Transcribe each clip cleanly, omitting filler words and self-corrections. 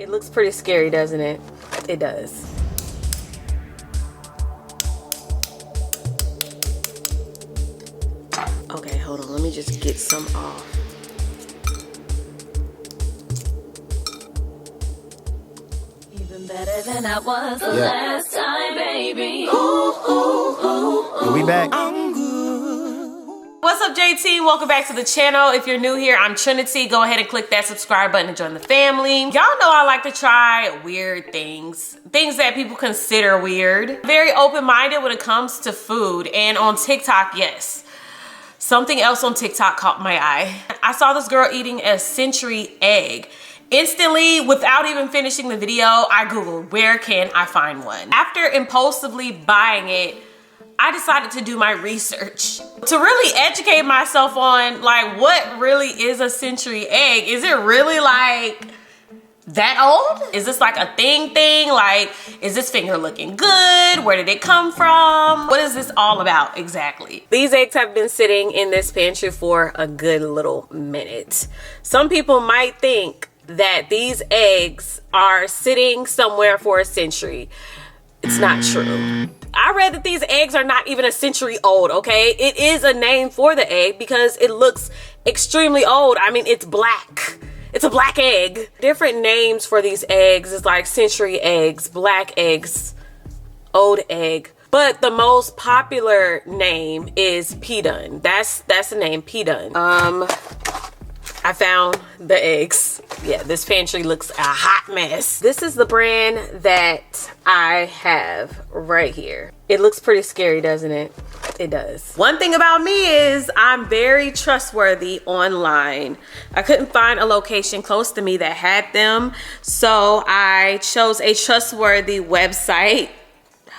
It looks pretty scary, doesn't it? It does. Okay, hold on. Let me just get some off. Even better than I was the last time, baby. Ooh, ooh, ooh, We back. What's up, JT? Welcome back to the channel. If you're new here, I'm Trinity. Go ahead and click that subscribe button to join the family. Y'all know I like to try weird things that people consider weird. Very open-minded when it comes to food, and on TikTok, yes. Something else on TikTok caught my eye. I saw this girl eating a century egg. Instantly, without even finishing the video, I Googled, where can I find one? After impulsively buying it, I decided to do my research to really educate myself on like what really is a century egg. Is it really like that old? Is this like a thing? Like, is this finger looking good? Where did it come from? What is this all about exactly? These eggs have been sitting in this pantry for a good little minute. Some people might think that these eggs are sitting somewhere for a century. It's not true. I read that these eggs are not even a century old, okay? It is a name for the egg because it looks extremely old. I mean, it's black. It's a black egg. Different names for these eggs is like century eggs, black eggs, old egg. But the most popular name is Pidan. That's the name, Pidan. I found the eggs. Yeah, this pantry looks a hot mess. This is the brand that I have right here. It looks pretty scary, doesn't it? It does. One thing about me is I'm very trustworthy online. I couldn't find a location close to me that had them, so I chose a trustworthy website.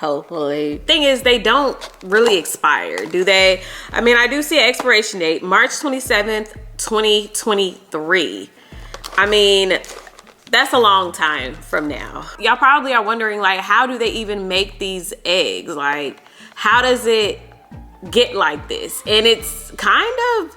Hopefully. Thing is, they don't really expire, do they? I mean, I do see an expiration date, March 27th, 2023. I mean, that's a long time from now. Y'all probably are wondering, like, how do they even make these eggs? Like, how does it get like this? And it's kind of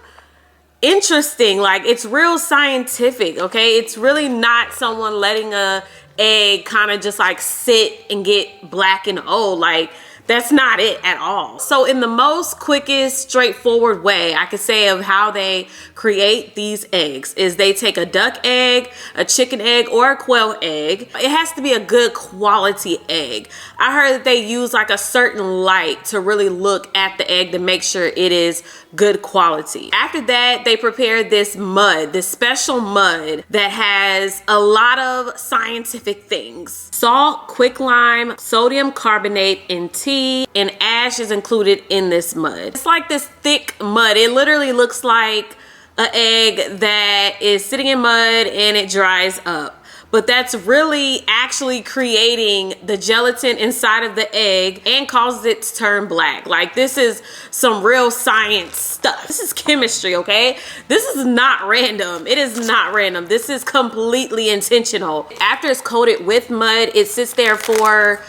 interesting. Like, it's real scientific, okay? It's really not someone letting a egg kind of just like sit and get black and old. Like, that's not it at all. So in the most quickest, straightforward way I could say of how they create these eggs is they take a duck egg, a chicken egg, or a quail egg. It has to be a good quality egg. I heard that they use like a certain light to really look at the egg to make sure it is good quality. After that, they prepare this mud, this special mud that has a lot of scientific things. Salt, quicklime, sodium carbonate, and tea, and ash is included in this mud. It's like this thick mud. It literally looks like an egg that is sitting in mud and it dries up. But that's really actually creating the gelatin inside of the egg and causes it to turn black. Like, this is some real science stuff. This is chemistry, okay? This is not random. It is not random. This is completely intentional. After it's coated with mud, it sits there for,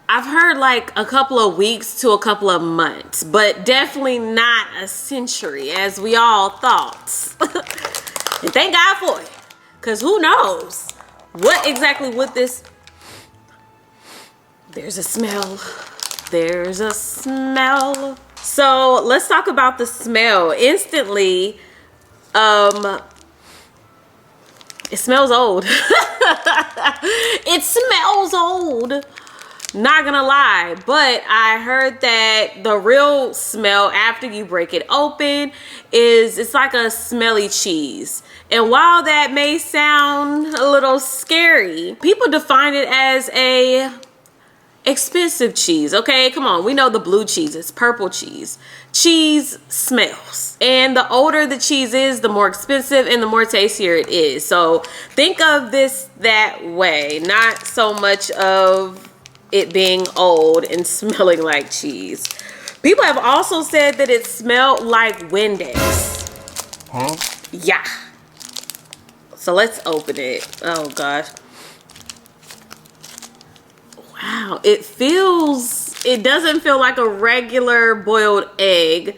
I've heard, like a couple of weeks to a couple of months, but definitely not a century as we all thought. And thank God for it, because who knows what exactly would this, there's a smell. There's a smell. So let's talk about the smell. Instantly, it smells old. It smells old. Not gonna lie, but I heard that the real smell after you break it open is it's like a smelly cheese. And while that may sound a little scary, people define it as a expensive cheese, okay? Come on, we know the blue cheese is purple cheese. Cheese smells. And the older the cheese is, the more expensive and the more tastier it is. So think of this that way, not so much of it being old and smelling like cheese. People have also said that it smelled like Windex. Huh? Yeah. So let's open it. Oh gosh. Wow, it doesn't feel like a regular boiled egg.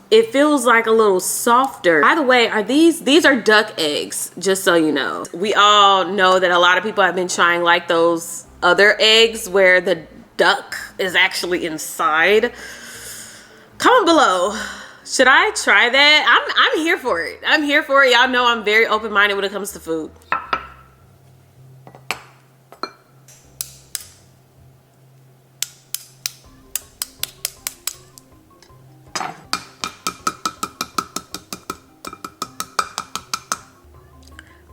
it feels like a little softer. By the way, are these are duck eggs, just so you know. We all know that a lot of people have been trying like those other eggs where the duck is actually inside. Comment below. Should I try that? I'm here for it. I'm here for it. Y'all know I'm very open-minded when it comes to food.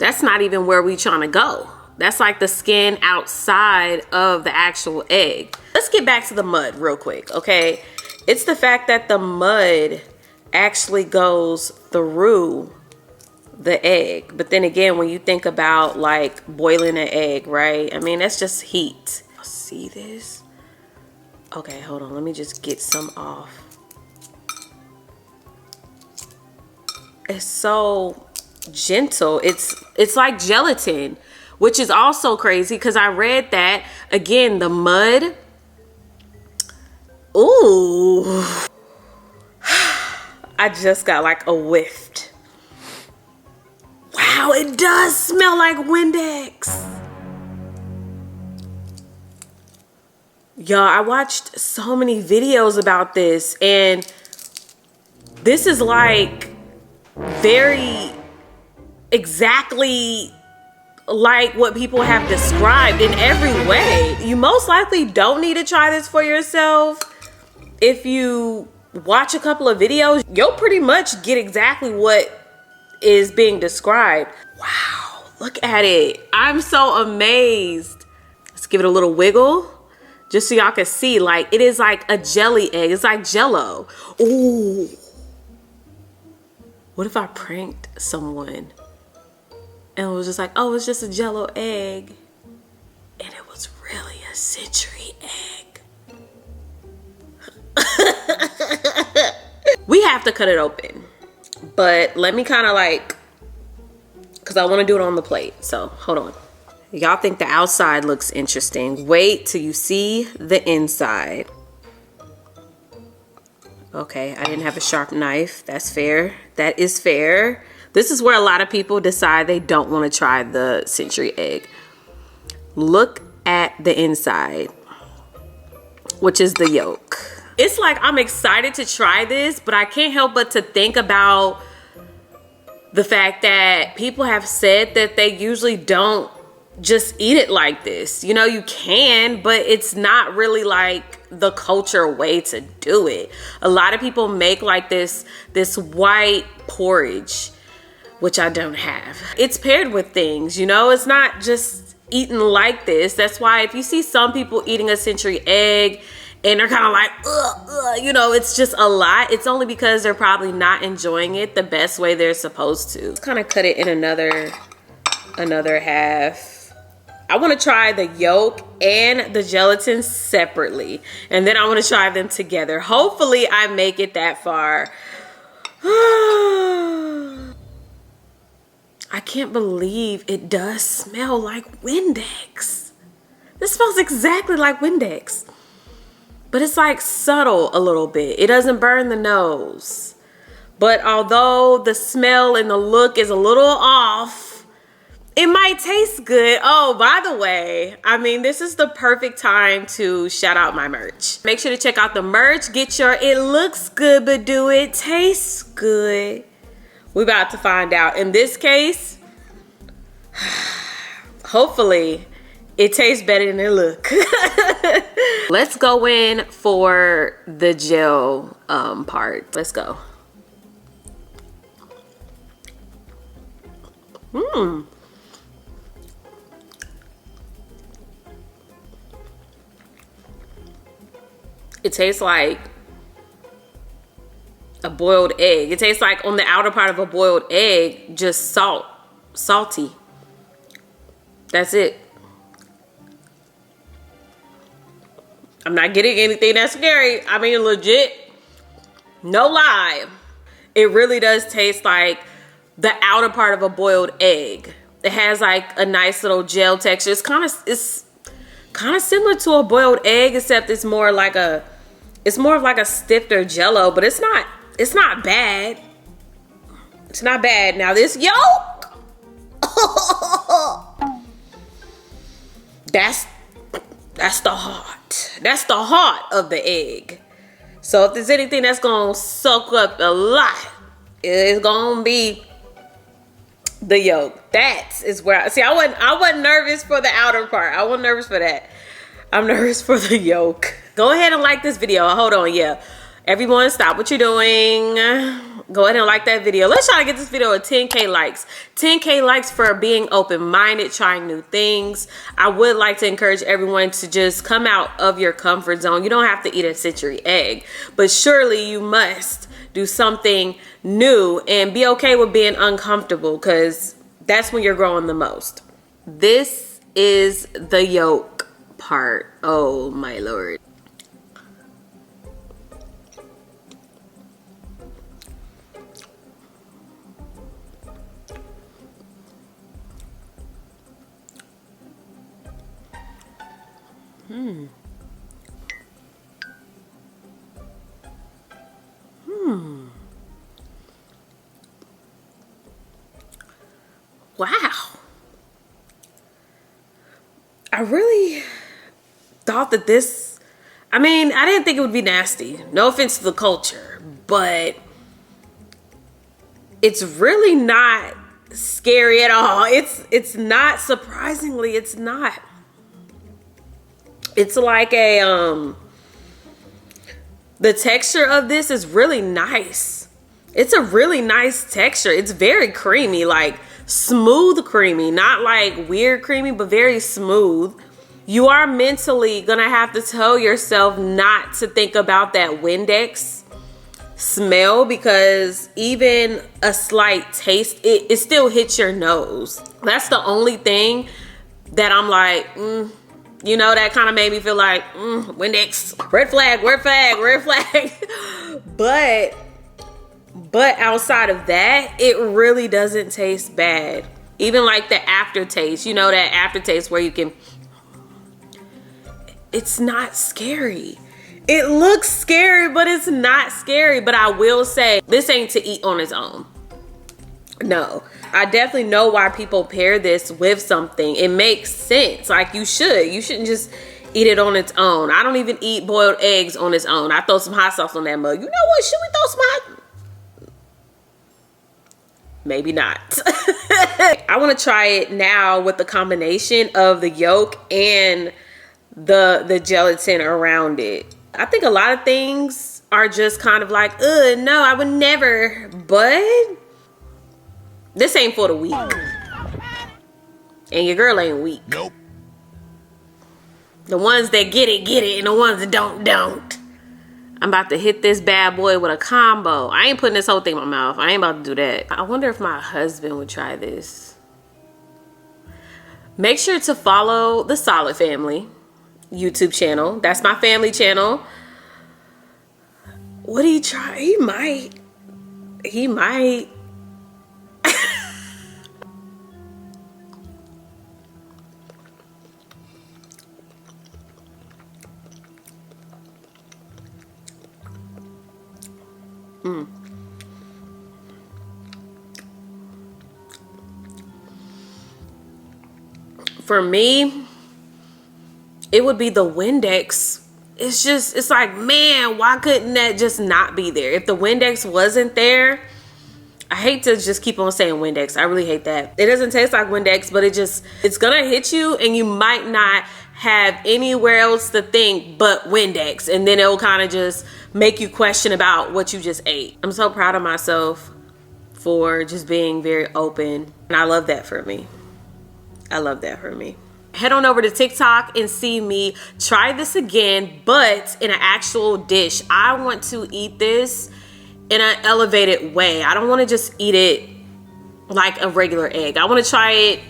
That's not even where we trying to go. That's like the skin outside of the actual egg. Let's get back to the mud real quick, okay? It's the fact that the mud actually goes through the egg. But then again, when you think about like boiling an egg, right? I mean, that's just heat. See this? Okay, hold on. Let me just get some off. It's so gentle. It's like gelatin, which is also crazy because I read that, again, the mud. Ooh. I just got like a whiff. Wow, it does smell like Windex. Y'all, I watched so many videos about this, and this is like very exactly like what people have described in every way. You most likely don't need to try this for yourself. If you watch a couple of videos, you'll pretty much get exactly what is being described. Wow, look at it. I'm so amazed. Let's give it a little wiggle just so y'all can see. Like, it is like a jelly egg. It's like Jello. Ooh. What if I pranked someone and it was just like, oh, it's just a Jello egg, and it was really a century egg? We have to cut it open, but let me kind of like, because I want to do it on the plate. So hold on. Y'all think the outside looks interesting. Wait till you see the inside. Okay, I didn't have a sharp knife. That's fair. That is fair. This is where a lot of people decide they don't want to try the century egg. Look at the inside, which is the yolk. It's like I'm excited to try this, but I can't help but to think about the fact that people have said that they usually don't just eat it like this. You know, you can, but it's not really like the culture way to do it. A lot of people make like this white porridge, which I don't have. It's paired with things, you know, it's not just eaten like this. That's why if you see some people eating a century egg and they're kind of like, you know, it's just a lot. It's only because they're probably not enjoying it the best way they're supposed to. Let's kind of cut it in another half. I want to try the yolk and the gelatin separately, and then I want to try them together. Hopefully I make it that far. I can't believe it does smell like Windex. This smells exactly like Windex, but it's like subtle a little bit. It doesn't burn the nose, but although the smell and the look is a little off, it might taste good. Oh, by the way, I mean, this is the perfect time to shout out my merch. Make sure to check out the merch. Get your it looks good, but do it tastes good. We're about to find out. In this case, hopefully it tastes better than it look. Let's go in for the gel part. Let's go. It tastes like a boiled egg. It tastes like on the outer part of a boiled egg, just salty. That's it. I'm not getting anything that's scary. I mean, legit, no lie. It really does taste like the outer part of a boiled egg. It has like a nice little gel texture. It's kind of similar to a boiled egg, except it's more of like a stiffer Jello, but it's not it's not bad. It's not bad. Now this yolk, that's the heart. That's the heart of the egg. So if there's anything that's gonna soak up a lot, it's gonna be the yolk. That is where I wasn't nervous for the outer part. I wasn't nervous for that. I'm nervous for the yolk. Go ahead and like this video. Hold on, yeah. Everyone stop what you're doing. Go ahead and like that video. Let's try to get this video at 10K likes. 10K likes for being open-minded, trying new things. I would like to encourage everyone to just come out of your comfort zone. You don't have to eat a century egg, but surely you must do something new and be okay with being uncomfortable, because that's when you're growing the most. This is the yolk part. Oh my Lord. Wow. I really thought that this, I mean, I didn't think it would be nasty. No offense to the culture, but it's really not scary at all. It's not, surprisingly, it's not. It's like the texture of this is really nice. It's a really nice texture. It's very creamy, like smooth creamy, not like weird creamy, but very smooth. You are mentally gonna have to tell yourself not to think about that Windex smell, because even a slight taste, it still hits your nose. That's the only thing that I'm like, you know, that kind of made me feel like, Windex, red flag, red flag, red flag. But outside of that, it really doesn't taste bad. Even like the aftertaste, you know, that aftertaste where you can, it's not scary. It looks scary, but it's not scary. But I will say, this ain't to eat on its own. No, I definitely know why people pair this with something. It makes sense. Like you shouldn't just eat it on its own. I don't even eat boiled eggs on its own. I throw some hot sauce on that mug. You know what? Should we throw some hot? Maybe not. I want to try it now with the combination of the yolk and the gelatin around it. I think a lot of things are just kind of like, no, I would never. But this ain't for the weak. And your girl ain't weak. Nope. The ones that get it, and the ones that don't. I'm about to hit this bad boy with a combo. I ain't putting this whole thing in my mouth. I ain't about to do that. I wonder if my husband would try this. Make sure to follow the Solid Family YouTube channel. That's my family channel. Would he try? He might. He might. For me, it would be the Windex. It's like, man, why couldn't that just not be there? If the Windex wasn't there, I hate to just keep on saying Windex. I really hate that. It doesn't taste like Windex, but it's gonna hit you and you might not have anywhere else to think but Windex. And then it will kind of just make you question about what you just ate. I'm so proud of myself for just being very open. And I love that for me. I love that for me. Head on over to TikTok and see me try this again, but in an actual dish. I want to eat this in an elevated way. I don't want to just eat it like a regular egg. I want to try it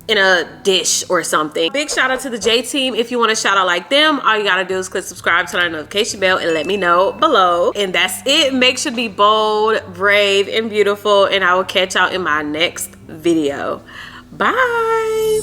in a dish or something. Big shout out to the J team. If you want to shout out like them, all you gotta do is click subscribe, turn on the notification bell, and let me know below. And that's it. Make sure to be bold, brave, and beautiful, and I will catch y'all in my next video. Bye.